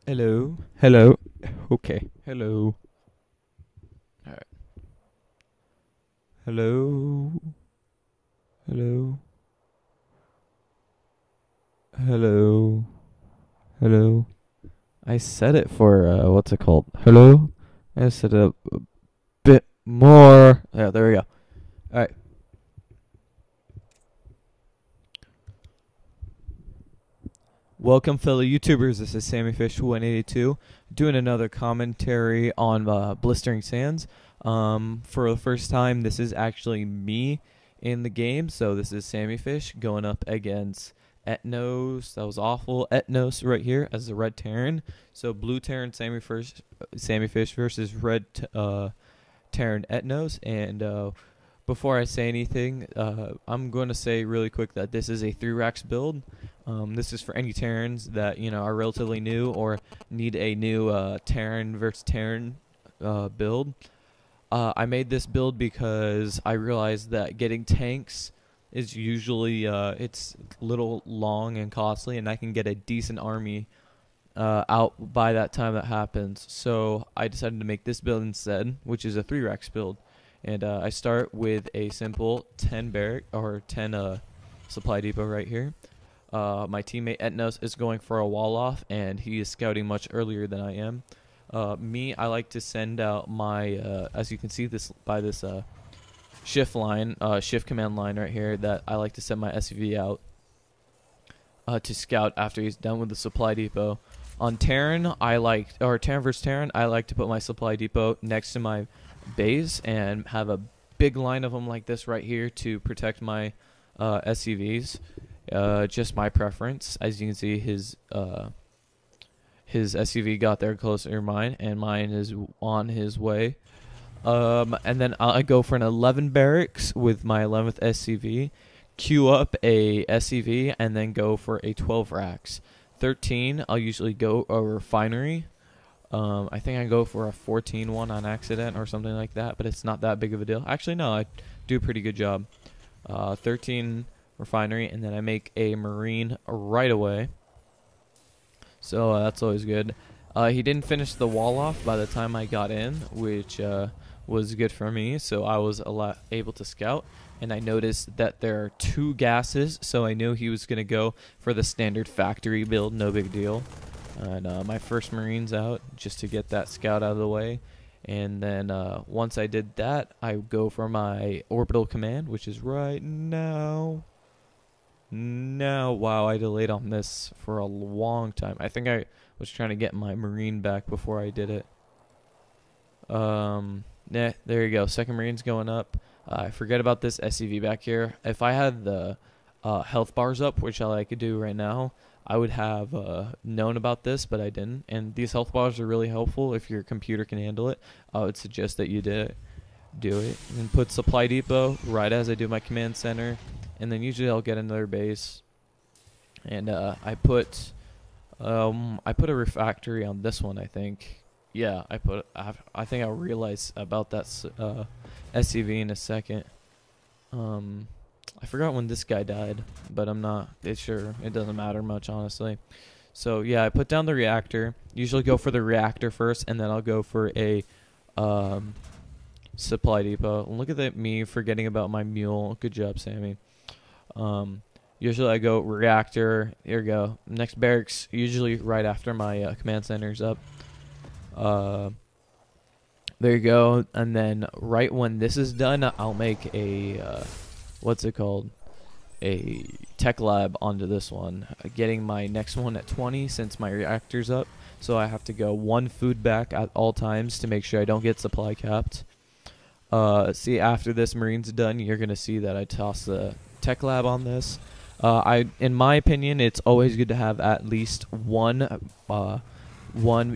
Hello. Hello. Okay. Hello. Alright. Hello. Hello. Hello. Hello. I said it for what's it called? Hello. I said it a bit more. Yeah, there we go. Alright. Welcome, fellow YouTubers. This is SammyFish182 doing another commentary on Blistering Sands. For the first time, this is actually me in the game. So this is Sammyfish going up against Etnos. That was awful. Etnos right here as the red Terran. So blue Terran Sammyfish versus red Terran Etnos. And before I say anything, I'm going to say really quick that this is a 3-racks build. This is for any Terrans that are relatively new or need a new Terran versus Terran build. I made this build because I realized that getting tanks is usually it's a little long and costly, and I can get a decent army out by that time that happens. So I decided to make this build instead, which is a 3-racks build. And I start with a simple 10 barrack or 10 supply depot right here. My teammate Etnos is going for a wall off, and he is scouting much earlier than I am. I like to send out my, as you can see this by this shift command line right here, that I like to send my SUV out to scout after he's done with the supply depot. On Terran, Terran versus Terran, I like to put my supply depot next to my base and have a big line of them like this right here to protect my SUVs. Just my preference. As you can see, his SUV got there closer to mine, and mine is on his way. And then I go for an 11 barracks with my 11th SUV, queue up a SUV, and then go for a 12 racks. 13, I'll usually go a refinery. I think I go for a 14 one on accident or something like that, but it's not that big of a deal. Actually, no, I do a pretty good job. 13 refinery, and then I make a marine right away. So that's always good. He didn't finish the wall off by the time I got in, which was good for me. So I was able to scout, and I noticed that there are 2 gases, so I knew he was going to go for the standard factory build, no big deal. And my first marine's out just to get that scout out of the way. And then once I did that, I go for my orbital command, which is right now. Wow, I delayed on this for a long time. I think I was trying to get my marine back before I did it. Yeah, there you go. Second marine's going up. I forget about this SUV back here. If I had the health bars up, which I like to do right now, I would have known about this, but I didn't. And these health bars are really helpful if your computer can handle it. I would suggest that you do it. And put supply depot right as I do my command center. And then usually I'll get another base. And I put a refractory on this one, I think. Yeah, I think I'll realize about that SUV in a second. I forgot when this guy died, but I'm not sure. It doesn't matter much, honestly. So yeah, I put down the reactor. Usually go for the reactor first, and then I'll go for a supply depot. Look at that, me forgetting about my mule. Good job, Sammy. Usually I go reactor. Here we go. Next barracks, usually right after my command center's up. There you go. And then right when this is done, I'll make a what's it called? A tech lab onto this one. Getting my next one at 20 since my reactor's up. So I have to go 1 food back at all times to make sure I don't get supply capped. See, after this marine's done, you're going to see that I toss the tech lab on this. In my opinion, it's always good to have at least one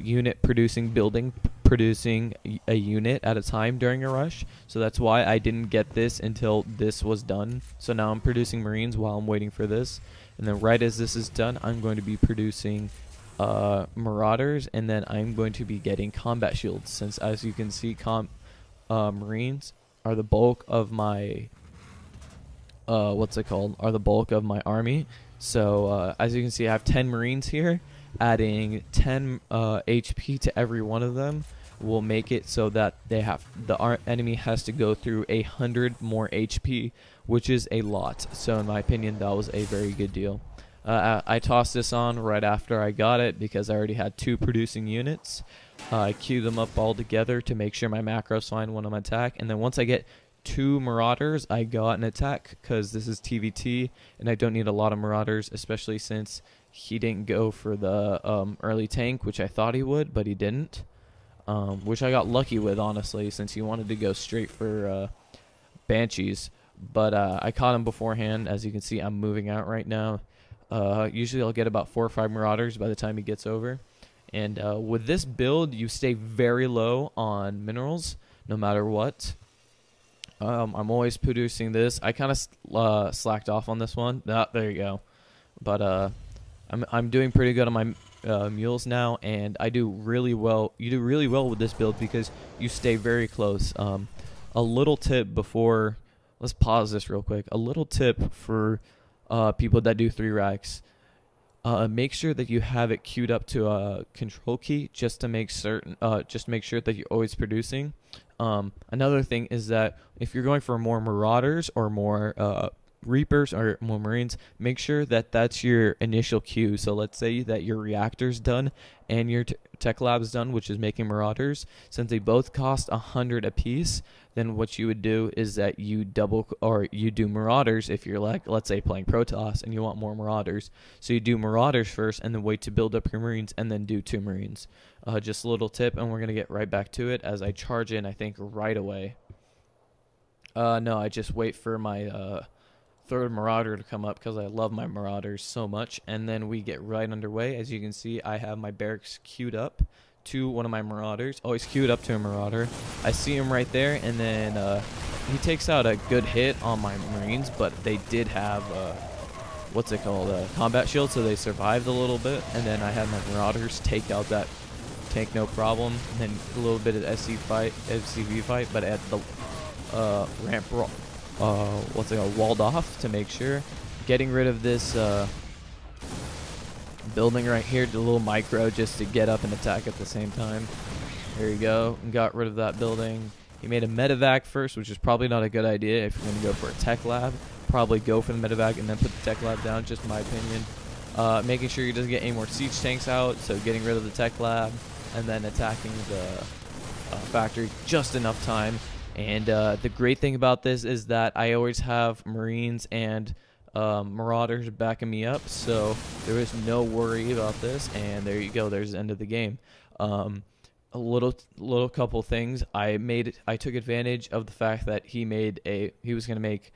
unit producing a unit at a time during a rush. So that's why I didn't get this until this was done. So now I'm producing marines while I'm waiting for this, and then right as this is done, I'm going to be producing marauders, and then I'm going to be getting combat shields, since as you can see, marines are the bulk of my are the bulk of my army. So as you can see, I have 10 marines here, adding 10 HP to every one of them will make it so that our enemy has to go through 100 more HP, which is a lot. So in my opinion, that was a very good deal. I tossed this on right after I got it because I already had 2 producing units. I queued them up all together to make sure my macros find one on my attack, and then once I get 2 Marauders, I got an attack because this is TvT, and I don't need a lot of Marauders, especially since he didn't go for the early tank, which I thought he would, but he didn't. Which I got lucky with, honestly, since he wanted to go straight for Banshees. But I caught him beforehand. As you can see, I'm moving out right now. Usually I'll get about 4 or 5 Marauders by the time he gets over. And with this build, you stay very low on minerals, no matter what. I'm always producing this. I kind of slacked off on this one. There you go. But I'm doing pretty good on my mules now, and I do really well. You do really well with this build because you stay very close. A little tip before, let's pause this real quick. A little tip for people that do 3 racks. Make sure that you have it queued up to a control key just to make certain, just make sure that you're always producing. Another thing is that if you're going for more Marauders or more Reapers or more Marines, make sure that that's your initial queue. So let's say that your reactor's done and your tech lab's done, which is making Marauders. Since they both cost 100 apiece, then what you would do is that you you do Marauders if you're, like, let's say playing Protoss and you want more Marauders. So you do Marauders first and then wait to build up your Marines and then do 2 Marines. Just a little tip, and we're going to get right back to it as I charge in, I think, right away. No, I just wait for my 3rd Marauder to come up because I love my Marauders so much, and then we get right underway. As you can see, I have my barracks queued up to one of my Marauders. Always queued up to a Marauder. I see him right there, and then he takes out a good hit on my Marines, but they did have what's it called, combat shield, so they survived a little bit. And then I had my Marauders take out that tank no problem, and then a little bit of SCV fight, but at the ramp what's it called, walled off to make sure. Getting rid of this building right here, the little micro, just to get up and attack at the same time. There you go, and got rid of that building. He made a medevac first, which is probably not a good idea if you're going to go for a tech lab. Probably go for the medevac and then put the tech lab down, just my opinion. Making sure he doesn't get any more siege tanks out, so getting rid of the tech lab and then attacking the factory just enough time. And the great thing about this is that I always have Marines and Marauders backing me up, so there is no worry about this. And there you go, there's the end of the game. A little couple things. I took advantage of the fact that he was gonna make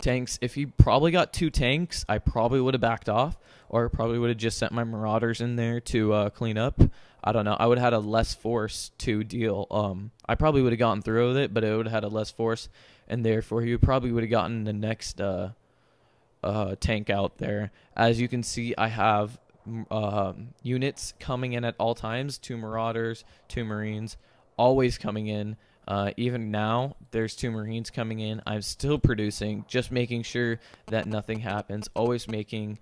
tanks. If he probably got 2 tanks, I probably would have backed off, or probably would have just sent my Marauders in there to clean up. I don't know. I would have had a less force to deal. I probably would have gotten through with it, but it would have had a less force, and therefore he probably would have gotten the next tank out there. As you can see, I have units coming in at all times. 2 Marauders, 2 Marines, always coming in. Even now, there's 2 Marines coming in. I'm still producing, just making sure that nothing happens. Always making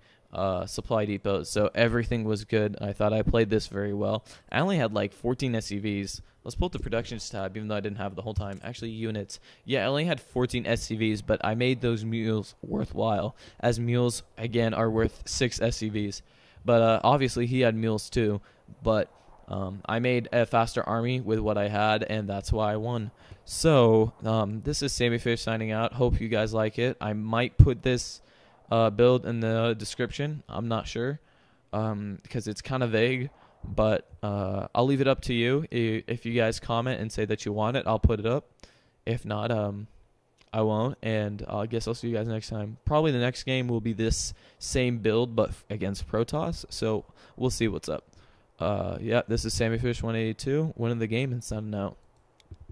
supply depots, so everything was good. I thought I played this very well. I only had like 14 SCVs. Let's pull up the productions tab, even though I didn't have it the whole time. Actually, units. Yeah, I only had 14 SCVs, but I made those mules worthwhile, as mules, again, are worth 6 SCVs. But obviously, he had mules too. But I made a faster army with what I had, and that's why I won. So, this is Sammy Fish signing out. Hope you guys like it. I might put this build in the description. I'm not sure because it's kind of vague, but I'll leave it up to you. If you guys comment and say that you want it, I'll put it up. If not, I won't, and I guess I'll see you guys next time. Probably the next game will be this same build, but against Protoss, so we'll see what's up. Yeah, this is Sammy Fish 182, winning the game and signing out.